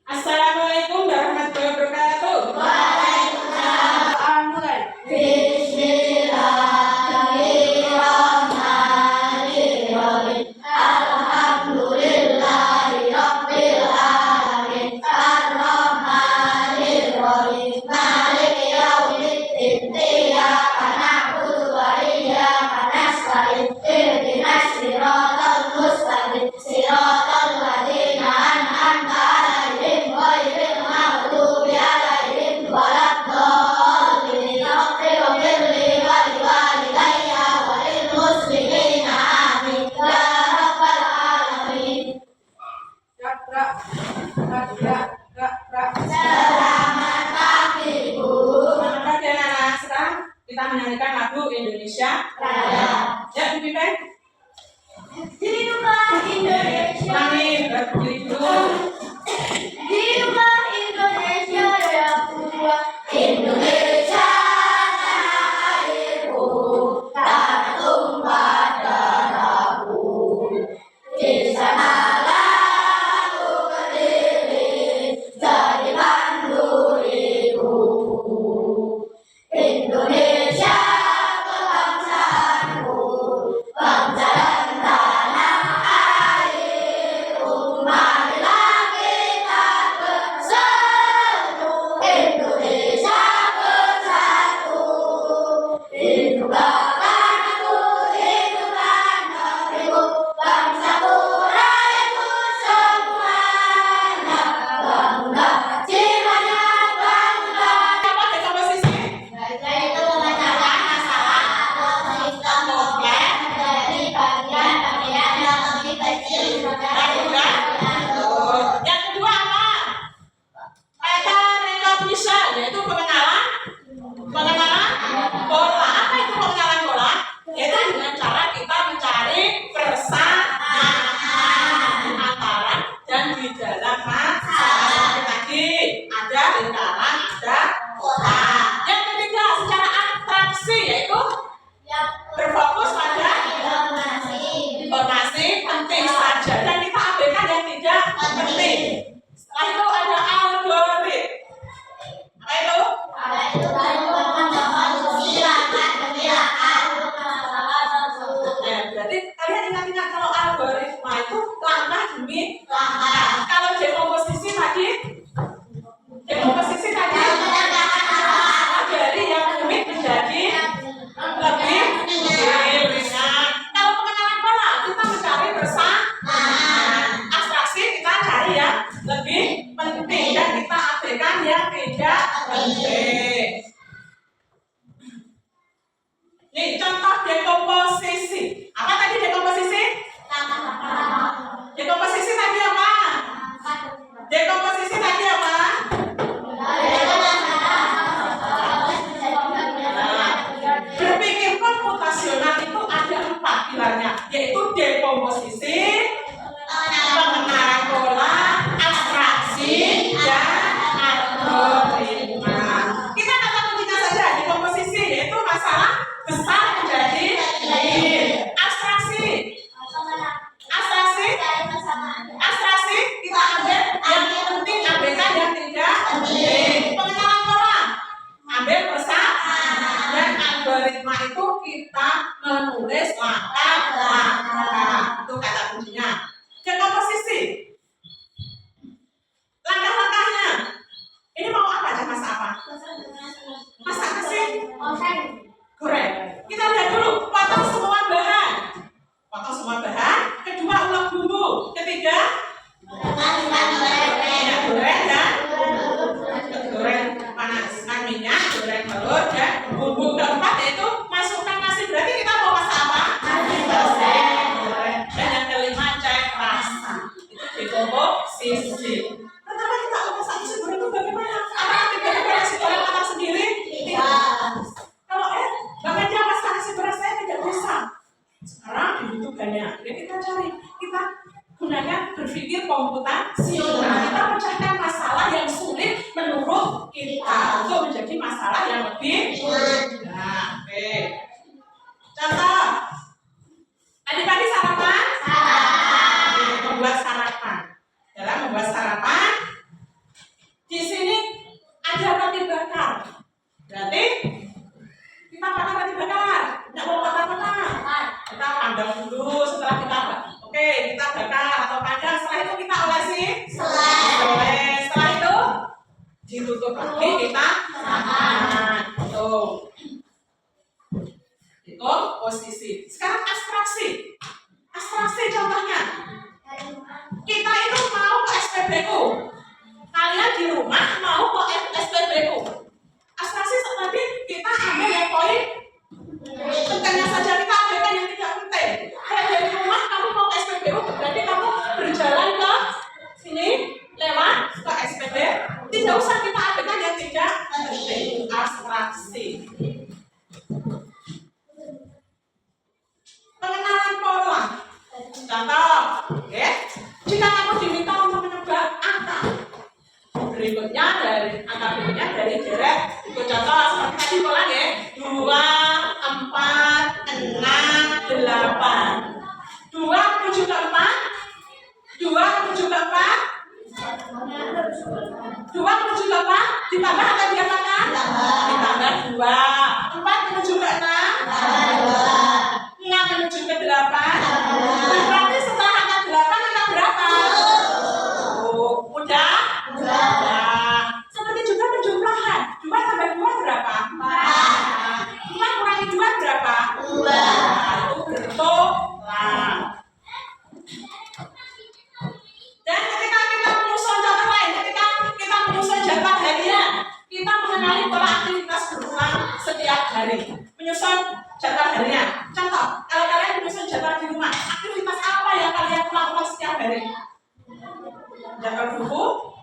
Assalamualaikum warahmatullahi wabarakatuh. Waalaikumsalam. Mulai. Bismillahirrahmanirrahim. Alhamdulillahirabbil alamin. Arrahmanirrahim. Maliki yaumiddin. Iyyaka na'budu wa iyyaka nasta'in. Ihdinas siratal mustaqim. Siratal ladzina an'amta 'alaihim ghairil maghdubi 'alaihim waladdallin. Rabbil li wa liwalidayya wa lil muslimina amin ya rabbal alamin. Selamat pagi Bu. Selamat pagi anak-anak. Sekarang kita menyanyikan lagu Indonesia Raya. Ya, Bu Pipen. Hiduplah Indonesia. Kami berdiri dulu. Hiduplah Indonesia Raya Purwa. Indonesia tanah airku, tanah tumpah darahku. Di sanalah aku berdiri, jadi pandu hidupku. Indonesia kebangsaanku, bangsa dan tanah airku. Marilah kita bersatu, Indonesia bersatu. Hiduplah tanahku, hiduplah negeriku, bangsaku, rakyatku semuanya. Bangga jiwanya, bangga. Apa di komposisi? Yaitu memecahkan masalah atau sistem kompleks dari bagian-bagian yang lebih kecil dari Yang kedua apa? Peta recognition, yaitu pengenalan bola. Apa itu pengenalan bola? Yaitu dengan cara kita mencari persamaan antara dan di dalam masalah. Tadi ada lingkaran, ada kotak. Yang ketiga secara abstraksi, yaitu berfokus pada informasi penting saja dan kita abaikan yang tidak penting. Setelah itu ada algoritma. Apa itu? Berarti kalian ingat-ingat kalau algoritma itu langkah demi langkah. Kalau dekomposisi tadi dari yang rumit menjadi lebih ringan. Kalau pengenalan bola kita mencari persamaan. Abstraksi kita cari yang lebih penting dan kita abaikan yang tidak penting. Nih contoh dekomposisi. Apa tadi dekomposisi? Dekomposisi tadi apa? Dekomposisi tadi apa? Berpikir komputasional itu ada 4 pilarnya, yaitu dekomposisi, pengenalan pola, abstraksi, dan algoritma. Kita kata kuncinya saja dekomposisi, yaitu masalah besar menjadi kecil. Abstraksi kita ambil yang penting, abaikan yang tidak penting. Pengenalan pola, ambil persamaan, dan algoritma itu kita menulis langkah-langkah. Itu kata kuncinya. Dekomposisi, langkah-langkahnya. Ini mau apa aja, masak apa? Masak nasi goreng. Kita lihat dulu, potong semua bahan. Kedua, ulek bumbu. Ketiga, minyak goreng dan goreng panaskan minyak, goreng telur dan bumbu. Keempat yaitu masukkan nasi. Berarti kita mau masak apa? Goreng. Dan yang kelima, cek rasa. Itu dekomposisi. Pertama kita masak nasi goreng itu bagaimana? Apa tiba-tiba nasi goreng masak sendiri? Kalau bahkan dia masak nasi goreng saya tidak bisa. Sekarang dibutuhkannya. Jadi kita cari, kita gunakan berpikir komputasional. Kita pecahkan masalah yang sulit menurut kita untuk menjadi masalah yang lebih mudah. Oke. Contoh. Adik-adik sarapan? Membuat pandang dulu. Setelah kita kita bakar atau pandang. Setelah itu kita olesi selai. Setelah itu ditutup lagi, kita makan. Tuh. Itu posisi. Sekarang abstraksi. Abstraksi contohnya. Kita itu mau ke SPBU. Kalian di rumah mau ke SPBU. Abstraksi tadi kita ambil yang poin pentingnya saja, kita ambilkan yang tidak penting. Kayak dari rumah kamu mau ke SPBU, berarti kamu berjalan ke sini lewat ke SPBU. Tidak usah kita ambilkan yang tidak penting. Abstraksi. Pengenalan pola. Contoh, jika kamu diminta untuk menebak angka berikutnya dari deret, ikut contoh seperti tadi pola ya, 2, 4, 6, 8. 2 menuju ke 4, 2 menuju ke 4, 2 menuju ke 4, ditambah atau diapakan? Ditambah 2. 4 menuju ke 6, 6 menuju ke 8. Berarti setelah angka 8 angka berapa? Mudah? Seperti juga penjumlahan. 2 tambah 2 berapa? 4. 2 kurangi 2 berapa? 2. Itu bertolak. Dan ketika kita menyusun contoh lain, ketika kita menyusun jadwal harian, kita mengenali pola aktivitas berulang setiap hari. Menyusun jadwal harian. Contoh, kalau kalian menyusun jadwal di rumah, aktivitas apa yang kalian lakukan setiap hari? Jadwal buku,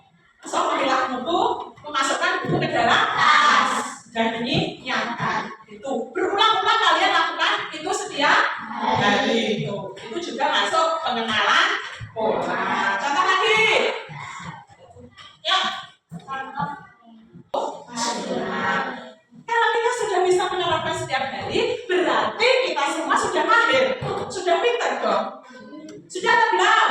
memilah buku, memasukkan buku ke dalam tas, dan menyiapkan. Itu berulang-ulang kalian lakukan itu setiap hari. Itu juga masuk pengenalan pola. Contoh lagi. Ya. Kalau kita sudah bisa menerapkan setiap hari, berarti kita semua sudah mahir, sudah pintar dong. Sudah atau belum?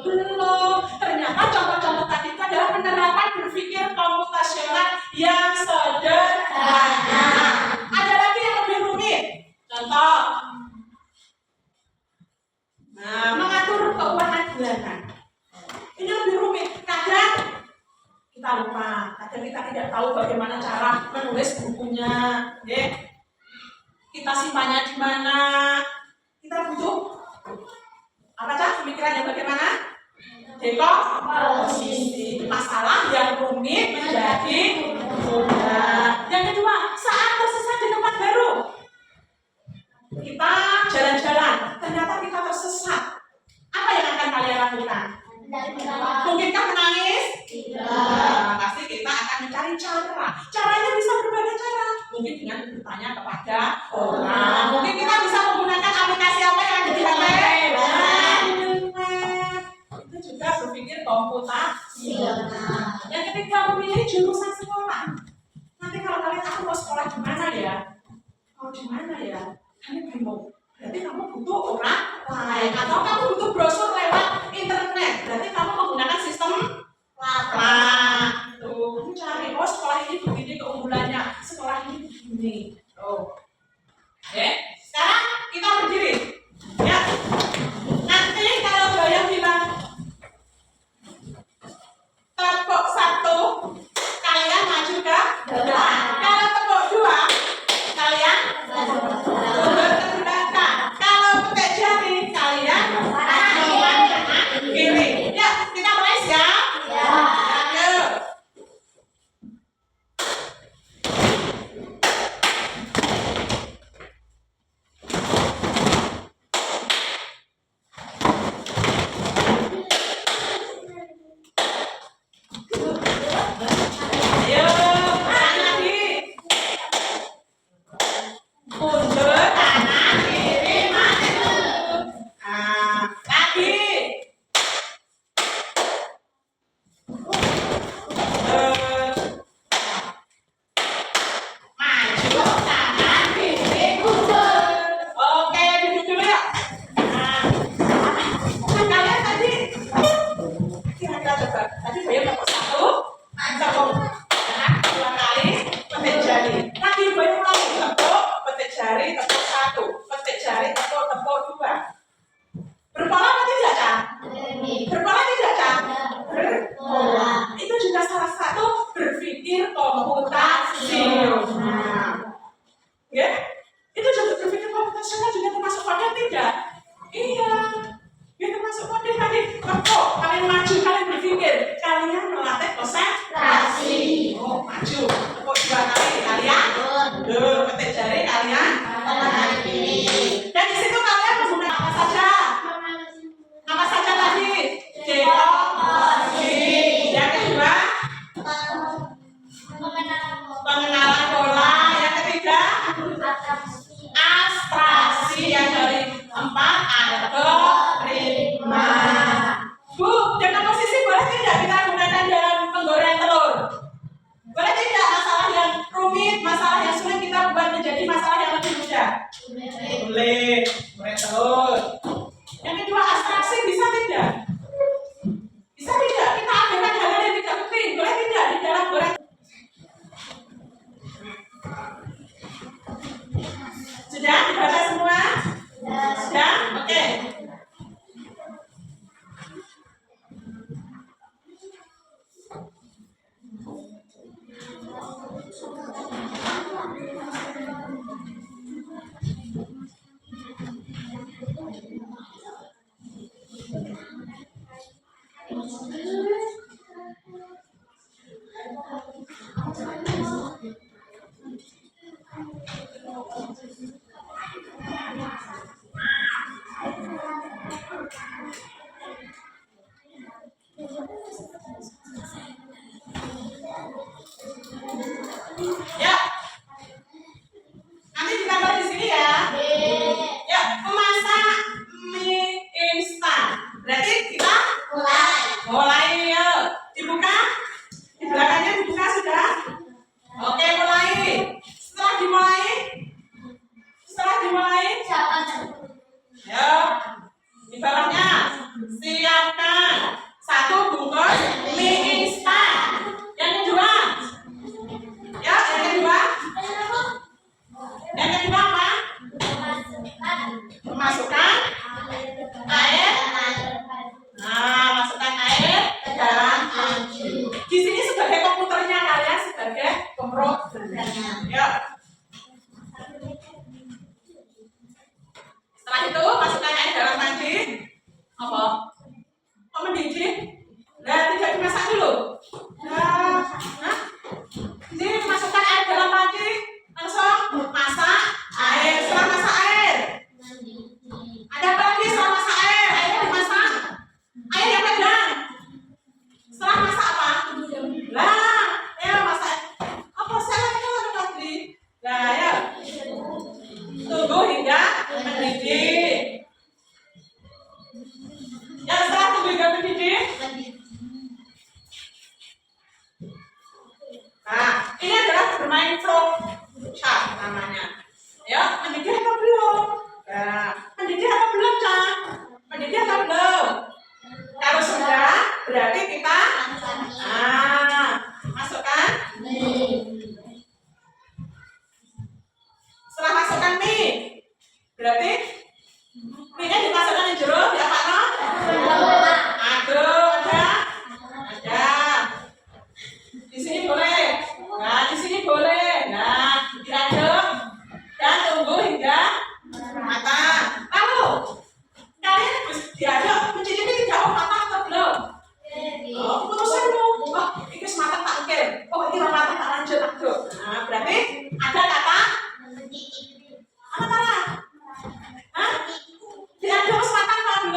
Belum. Ternyata contoh-contoh tadi itu adalah penerapan berpikir komputasional yang sederhana. Ada lagi yang lebih rumit. Contoh, mengatur keuangan bulanan. Ini lebih rumit. Kadang kita lupa, kadang kita tidak tahu bagaimana cara menulis bukunya. Kita simpannya di mana? Kita butuh apa pemikiran yang bagaimana? Dekomposisi. Masalah yang rumit menjadi mudah. Yang kedua, saat tersesat di tempat baru, kita jalan-jalan, ternyata kita tersesat. Apa yang akan kalian lakukan? Mungkinkah menangis? Tidak. Pasti kita akan mencari cara. Caranya bisa berbagai cara. Mungkin dengan bertanya kepada orang. Mungkin kita bisa menggunakan aplikasi apa yang ada di HP. Itu juga berpikir komputasional. Yang ketiga, memilih jurusan sekolah. Nanti kalau kalian aku mau sekolah di mana ya? Mau di mana ya? Kalian bingung. Berarti kamu butuh orang lain, atau kamu butuh brosur lewat internet. Berarti kamu menggunakan sistem LATLA. Tuh, kamu cari, oh sekolah ini begini keunggulannya, sekolah ini begini. Oke, sekarang kita berdiri. Ya. Nanti kalau Bayang bilang tepuk 1, kalian maju ke depan. Kalau tepuk 2, kalian mundur ke belakang. Kalau pakai jari, kalian kanan kiri. Ya, kita mulai. algoritma. Bu, jaga posisi boleh tidak kita gunakan dalam penggoreng telur? Boleh tidak masalah yang rumit, masalah yang sulit kita buat menjadi masalah yang lebih mudah? Boleh, goreng telur. Yang kedua, abstraksi bisa tidak? Bisa tidak? Kita adakan hal-hal yang tidak penting, boleh tidak di dalam goreng? Sudah dibaca semua? Sudah? Oke. Ya. Nanti ditambah di sini ya. Ya, memasak mie instan. Berarti kita mulai ya. Dibuka. Di belakangnya dibuka sudah. Oke, mulai. Setelah dimulai, ya. Di bawahnya siapkan 1 bungkus mie instan. Yang kedua, ya, yang kedua apa? Memasukkan air. Nah, masukkan air ke dalam panci. Di sini sebagai komputernya kalian sebagai pemrogramernya. Ya. Setelah itu masukkan air dalam panci. Apa? Kok mendidih? Nah, tidak dimasak dulu. Nah, ini masukkan air dalam panci. Langsung masak air. Setelah masak air, ada apa lagi setelah masak air? Airnya dimasak. Air yang pegang. Setelah masak apa? Lah, ya masak. Apa salahnya kalau tadi? Lah, ya. Tunggu hingga mendidih. Ya, setelah tunggu hingga mendidih. Nah, ini adalah bermain flowchart namanya. Ya, mendidih atau belum? Nah, mendidih atau belum, Cak? Mendidih atau belum? Kalau sudah, berarti kita masukkan. Setelah masukkan mie, berarti mie-nya dimasukkan di jeruk, ya Pak No? Ada. Di sini boleh. Nah, di sini boleh. Nah, diaduk dan tunggu hingga matang. Lalu kalian diaduk mencicipi tidak matang atau belum? Oh, keputusanmu. Oh, ini sematang tak ukir. Oh, ini matang tak lanjut aduk. Nah, berarti ada kata apa kata? Hah? Diaduk sematang atau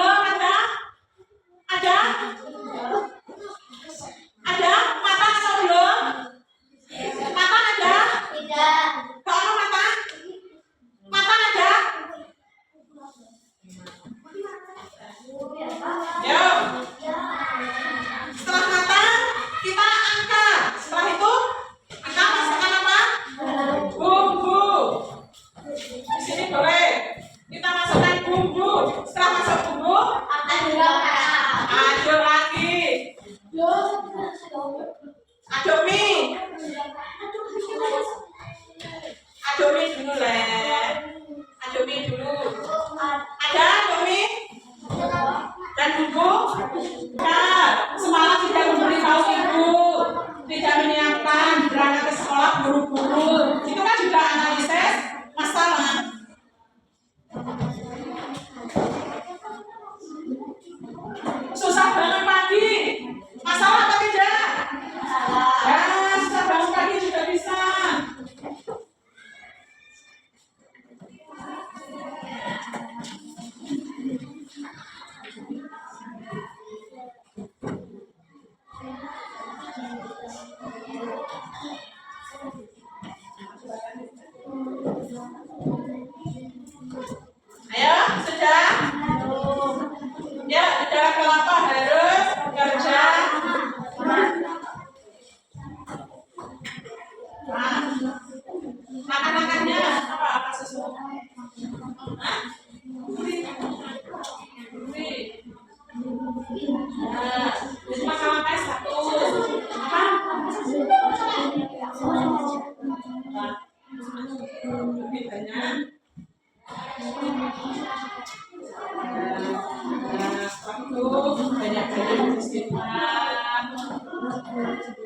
banyak beristighfar,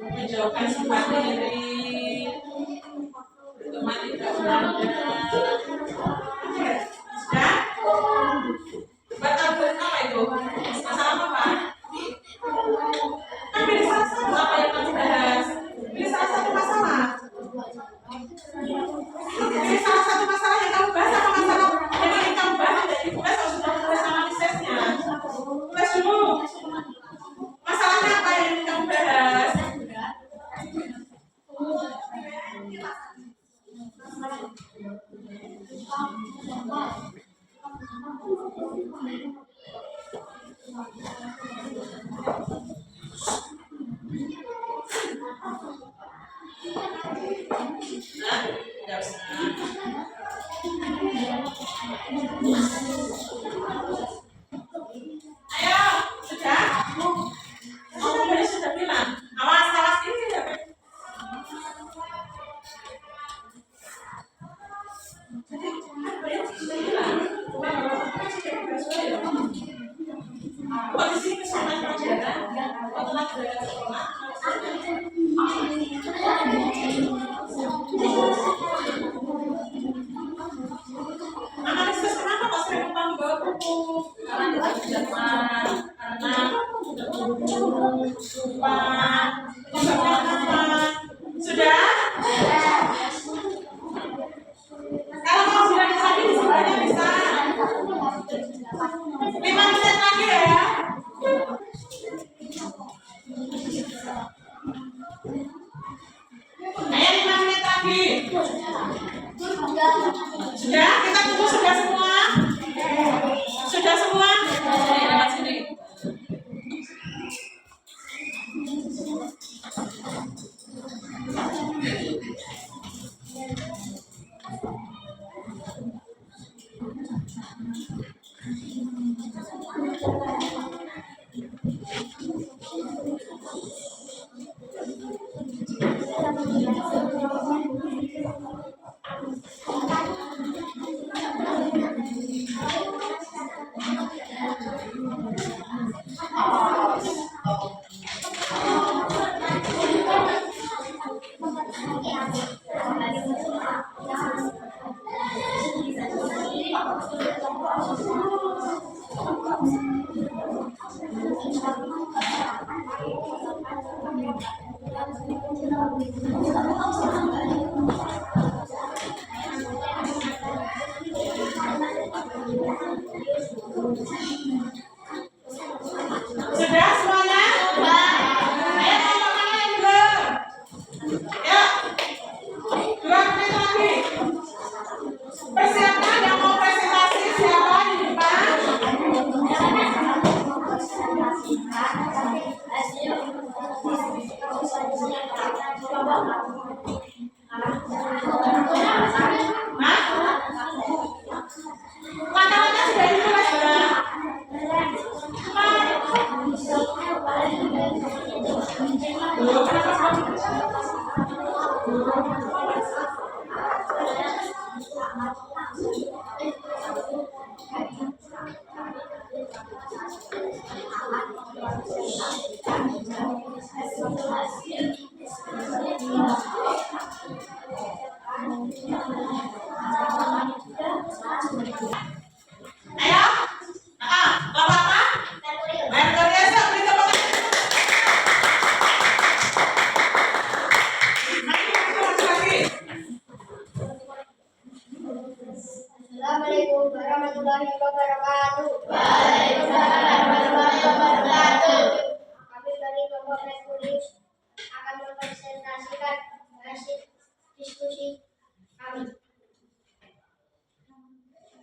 menjauhkan sifat diri, berteman tidak berada. Sudah? Batal apa itu? Masalah apa? Kan pilih salah satu apa yang kamu bahas. Pilih salah satu masalah. Pilih salah satu masalah yang kamu bahas apa masalah yang ingin kamu bahas dari tulis atau sudah tulis analisisnya. Tulis dulu. Masalahnya apa yang ingin kamu bahas? Tidak usah. Ayo, sudah? Mau beli sudah bilang. Awas, awas ini ya. Posisi kesulitan pelajaran, waktu lagi belajar sekolah. Analisis kenapa kok sering lupa membawa buku? Karena kita tidak paham, karena lupa. Penyebabnya apa? Sudah? Kalau mau bilang tadi sebenarnya bisa 5 menit lagi ya. Ayo 5 menit lagi. Sudah? Kita tunggu sudah semua? Sudah semua? Sini, lewat sini. Sudah semuanya? Ayo kelompok mana yang belum? Ya, 2 menit lagi. Persiapkan yang mau presentasi siapa di depan? Kata-kata sudah ditulis belum? Belum, kenapa ayo, gak apa-apa. Merkurial, siap, beri tepuk tangan. Lagi. Assalamualaikum warahmatullahi wabarakatuh. Waalaikumsalam warahmatullahi wabarakatuh. Kami dari kelompok Merkuri akan mempresentasikan hasil diskusi kami.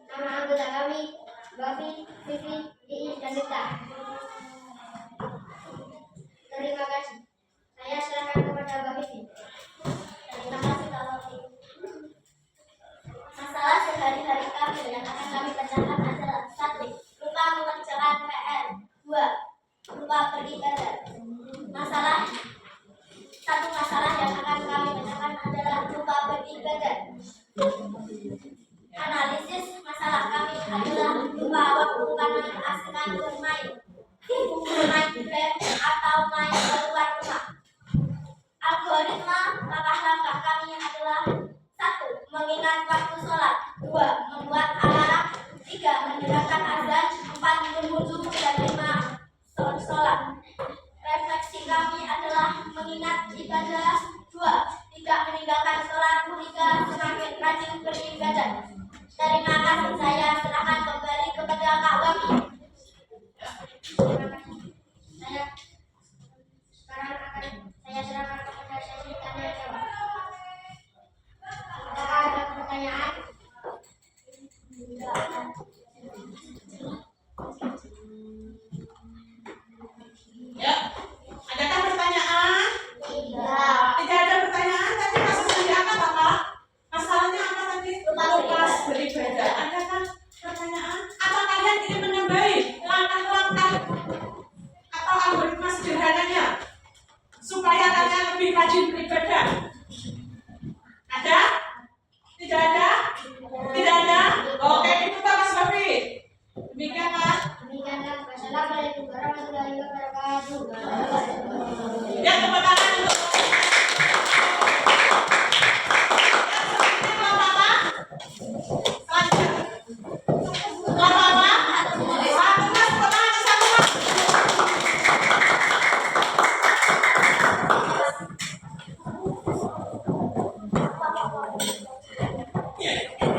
Nama anggota kami, Bafi, Vivi, Iis, dan Dita. Terima kasih. Saya serahkan kepada Mbak Vivi. Terima kasih Kak Bafi. Masalah sehari-hari kami yang akan kami bacakan adalah 1. Lupa mengerjakan PR. 2. Lupa beribadah. Satu masalah yang akan kami bacakan adalah lupa beribadah. Analisis masalah kami adalah lupa waktu karena mendengarkan azan, 4 berwudu dan 5 sholat. Refleksi kami adalah mengingat ibadah. 2. Tidak meninggalkan sholat. 3. Semakin rajin beribadah. Terima kasih, saya serahkan kembali kepada Kak Wami. Sekarang akan saya serahkan kepada sesi tanya jawab. Apakah ada pertanyaan? Ya, adakah pertanyaan? Tidak. Tidak ada pertanyaan. Tadi masalahnya diangkat apa? Masalahnya apa tadi? Lepas beribadah. Adakah pertanyaan? Atau kalian ingin menambahi langkah-langkah atau algoritma sederhananya supaya kalian lebih rajin beribadah? Ada? Tidak ada? Tidak ada? Oke, itu Pak Mas Bafi. Demikian Pak. Demikian kan. Wassalamualaikum warahmatullahi wabarakatuh. Ya, tepuk tangan untuk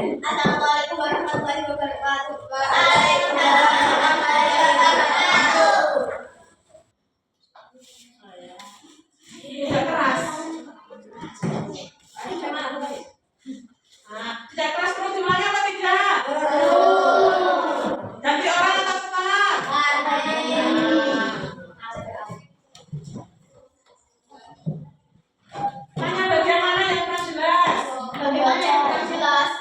Assalamualaikum warahmatullahi wabarakatuh. Waalaikumsalam warahmatullahi wabarakatuh. tidak keras. Nah, tidak keras perlu diulangi apa tidak? Ganti orang atau tetap? Tanya bagian mana yang kurang jelas? Bagaimana yang kurang jelas?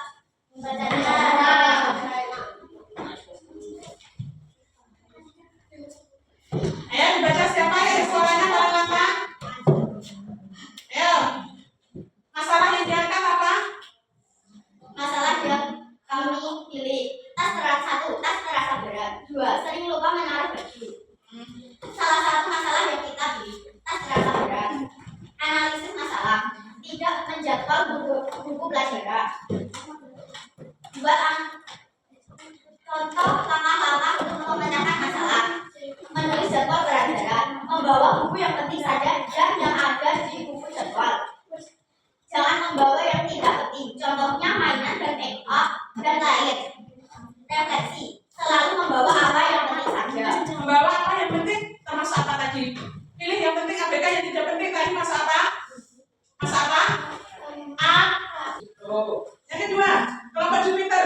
Bacanya. Ayo dibaca siapa ya suaranya paling lantang? Ayo. Masalah yang diangkat apa? Masalah yang kami pilih. Tas terasa 1, tas terasa berat. 2, sering lupa menaruh baju. Salah satu masalah yang kita pilih, tas terasa berat. Analisis masalah, tidak menjadwal buku pelajaran. 2. Contoh langkah-langkah untuk memecahkan masalah. Menulis jadwal pelajaran, membawa buku yang penting saja dan yang ada di buku jadwal. Jangan membawa yang tidak penting, contohnya mainan dan make up dan lain. Refleksi, selalu membawa apa yang penting saja. Membawa apa yang penting termasuk apa tadi? Pilih yang penting, ABK yang tidak penting tadi masuk apa? Masuk apa? A. Oh. Yang kedua, kelompok Jupiter.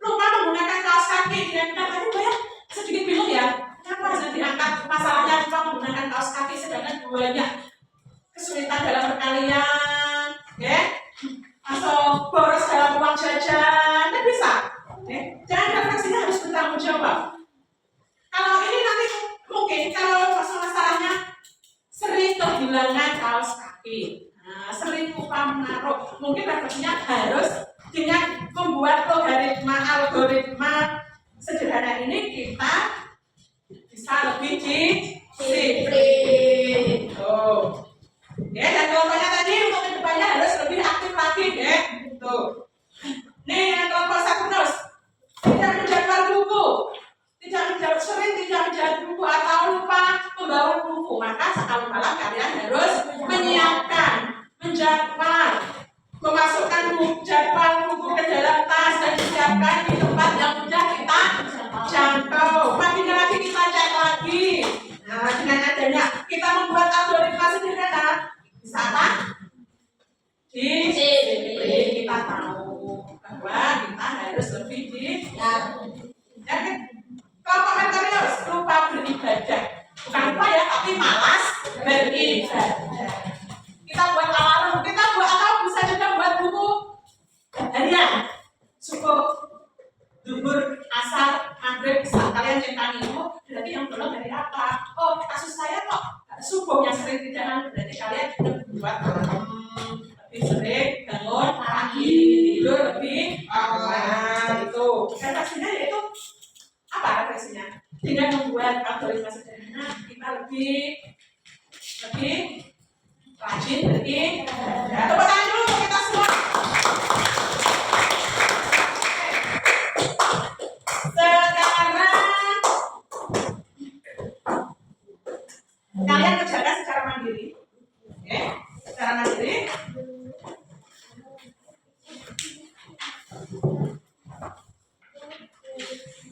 Lupa menggunakan kaos kaki. Kira-kira tadi ya sedikit bingung ya. Kenapa harus diangkat masalahnya lupa menggunakan kaos kaki sedangkan banyak kesulitan dalam perkalian, ya? Atau boros dalam uang jajan, tidak bisa. Jangan refleksinya harus bertanggung jawab. Kalau ini nanti mungkin kalau masalahnya sering kehilangan kaos kaki, sering lupa menaruh, mungkin refleksinya harus dengan membuat algoritma sederhana ini kita bisa lebih disiplin. Tuh. Ya, dan kelompoknya tadi untuk kedepannya harus lebih aktif lagi, ya. Tuh. Nih yang kelompok Saturnus, tidak menjadwal buku, sering tidak menjadwal buku atau lupa membawa buku, maka sekali malam kalian harus menyiapkan, menjadwal, memasukkan jadwal buku ke dalam tas dan disiapkan di tempat yang mudah kita jangkau. Paginya lagi kita cek lagi. Nah, dengan adanya kita membuat algoritma sederhana, bisa apa? Disiplin. Kita tahu bahwa kita harus lebih dan kelompok Merkurius lupa beribadah. Bukan lupa ya, tapi malas beribadah. Kita buat alarm, kita buat apa? Bisa juga buat buku harian. Subuh, zuhur, asar, maghrib, saat kalian centang itu berarti yang belum dari apa? Oh, kasus saya kok subuh yang sering tidak, berarti kalian buat lebih sering bangun pagi, tidur lebih awal. Itu refleksinya yaitu apa refleksinya? Dengan membuat algoritma sederhana kita lebih rajin beribadah. Tepuk tangan dulu untuk kita semua.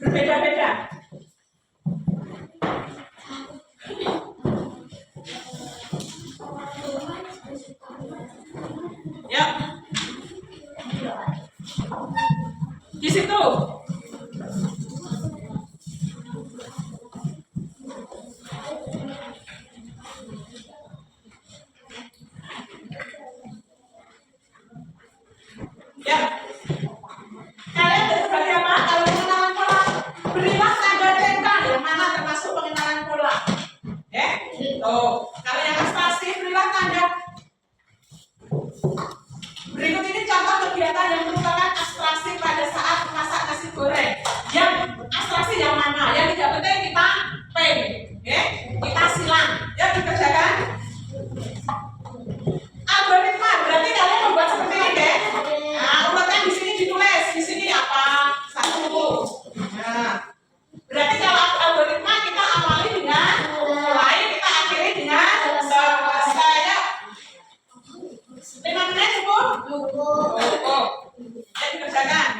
Berbeda-beda. Ya. Di situ. Ya. Kalian sebagai apa? Kalau pengenalan pola, berilah tanda centang yang mana termasuk pengenalan pola. Ya. Tuh. Kalau yang abstraksi berilah tanda. Berikut ini contoh kegiatan yang merupakan abstraksi pada saat masak nasi goreng. Yang abstraksi yang mana? Yang tidak penting kita pen, ya, kita silang, ya dikerjakan. Algoritma berarti kalian membuat seperti ini, ya. Nah, urutan di sini ditulis, di sini apa? Satu. Nah, berarti kalau algoritma kita awali dengan mulai, kita akhiri dengan selesai. Ya. 5 menit cukup? Cukup. Ya dikerjakan.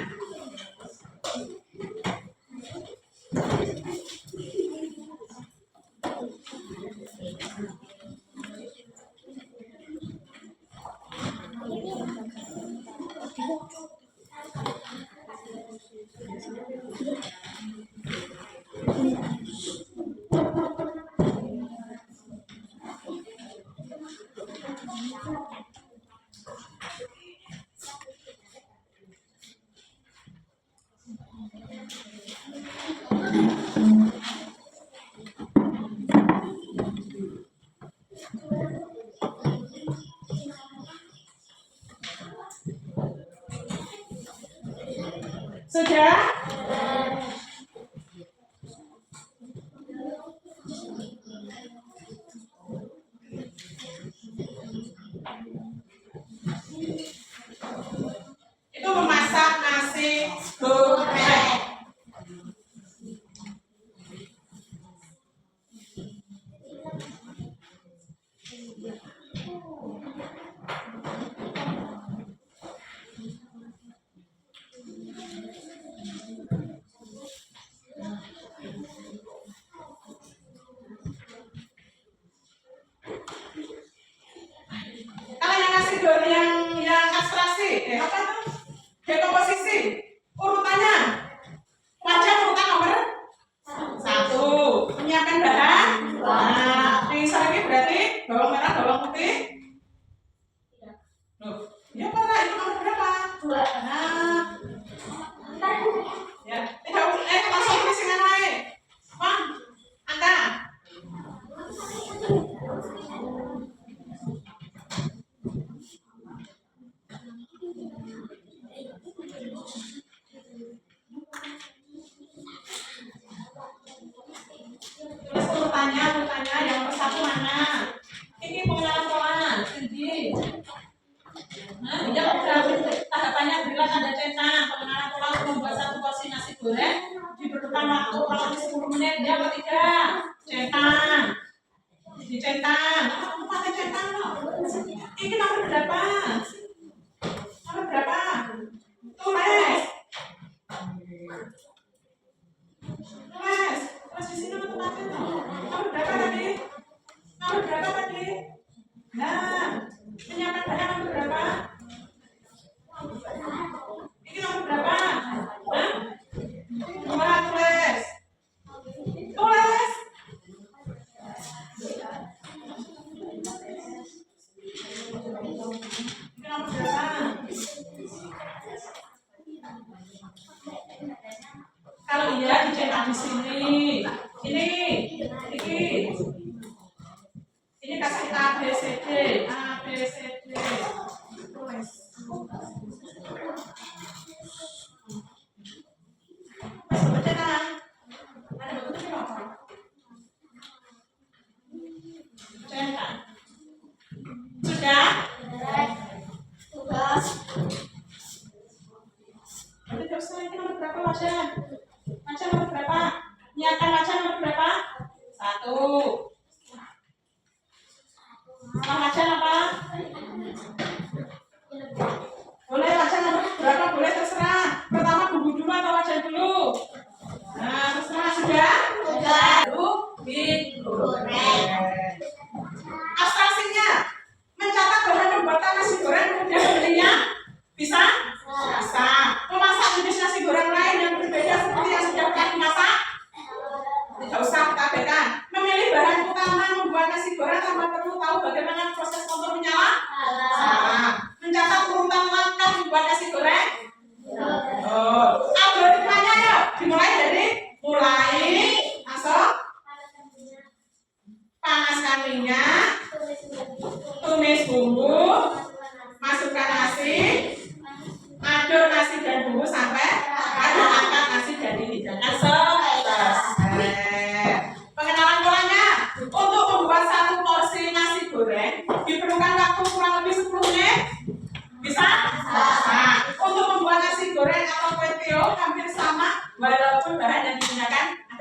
Sudah? Itu memasak nasi goreng. Kalau yang nasi goreng yang abstraksi, apa tuh? Dekomposisi. Urutannya. Wajan urutan nomor 1. Menyiapkan bahan. Nah, yang lagi berarti bawang merah, bawang putih. Loh, ya pernah itu nomor berapa? 2. Nah, ya, tidak langsung ke sini naik. Bang, Anda. Tulis urutannya yang nomor 1 mana? Ini pengenalan pola, tinggi. Nah, dia tahapannya berilah tanda centang. Pengenalan pola untuk membuat satu porsi nasi goreng diperlukan waktu kurang lebih 10 menit. Dia apa tidak? Centang. Dicentang. Kamu pakai centang loh. Ini nomor berapa? Nomor berapa? Tulis. Tulis. Tulis di sini untuk pakai loh. Nomor berapa tadi? Nomor berapa tadi? Nah, menyiapkan bahan nomor berapa? Ini nomor berapa? Hah? Nomor tulis. Tulis. Ini nomor berapa? Kalau iya dicetak di sini. Ini. Ini kasih A B C D. A B C D. Tulis. Cetak. Ada bentuknya apa? Cetak. Sudah? Tugas. Berarti terus ini nomor berapa wajan? Wajan nomor berapa? Nyiapkan wajan nomor berapa? 1. Nama wajan apa? Boleh wajan nomor berapa? Boleh terserah. Pertama bumbu dulu atau wajan dulu?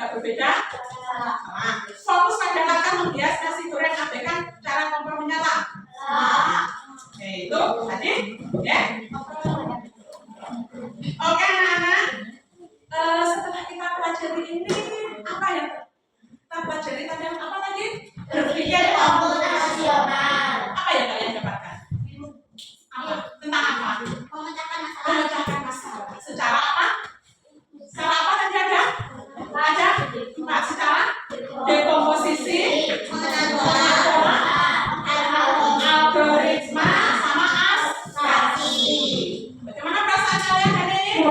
agak berbeda? Salah. Fokus pada kata menghias nasi goreng, abaikan cara kompor menyala. Oke, itu tadi, ya. Oke anak-anak, setelah kita pelajari ini, apa yang kita pelajari tadi apa lagi? Berpikir Komputasional. apa yang kalian dapatkan? Apa? Tentang apa? Memecahkan masalah. Secara apa? Secara apa tadi ada? Ada? Nah, secara dekomposisi, algoritma, sama abstraksi. Bagaimana perasaan kalian hari ini?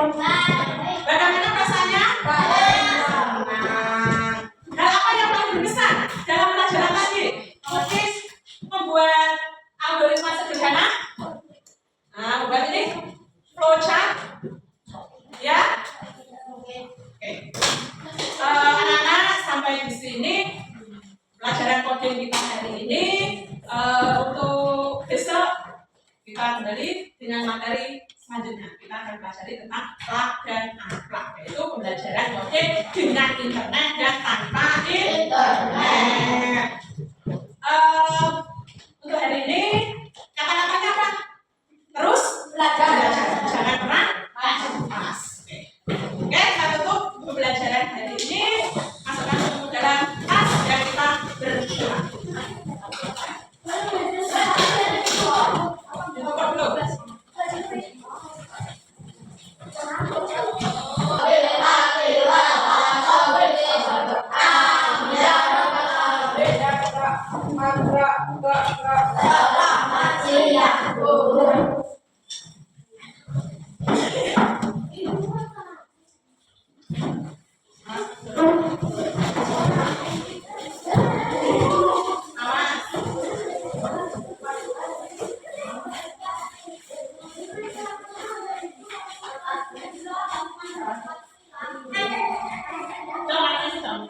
Bagaimana perasaannya? Nah, hal apa yang paling berkesan dalam pelajaran tadi? Melukis, membuat algoritma sederhana. Nah, membuat ini flowchart, ya. Oke. Anak-anak, sampai di sini pelajaran coding kita hari ini. Untuk besok kita kembali dengan materi selanjutnya. Kita akan pelajari tentang plug dan unplug, yaitu pembelajaran coding dengan internet dan tanpa internet. Untuk hari ini kata-katanya apa? Terus belajar, jangan pernah malas. Oke, kita tutup pembelajaran hari ini. Masukkan buku dalam tas dan kita berdoa. Ditutup dulu. Jangan.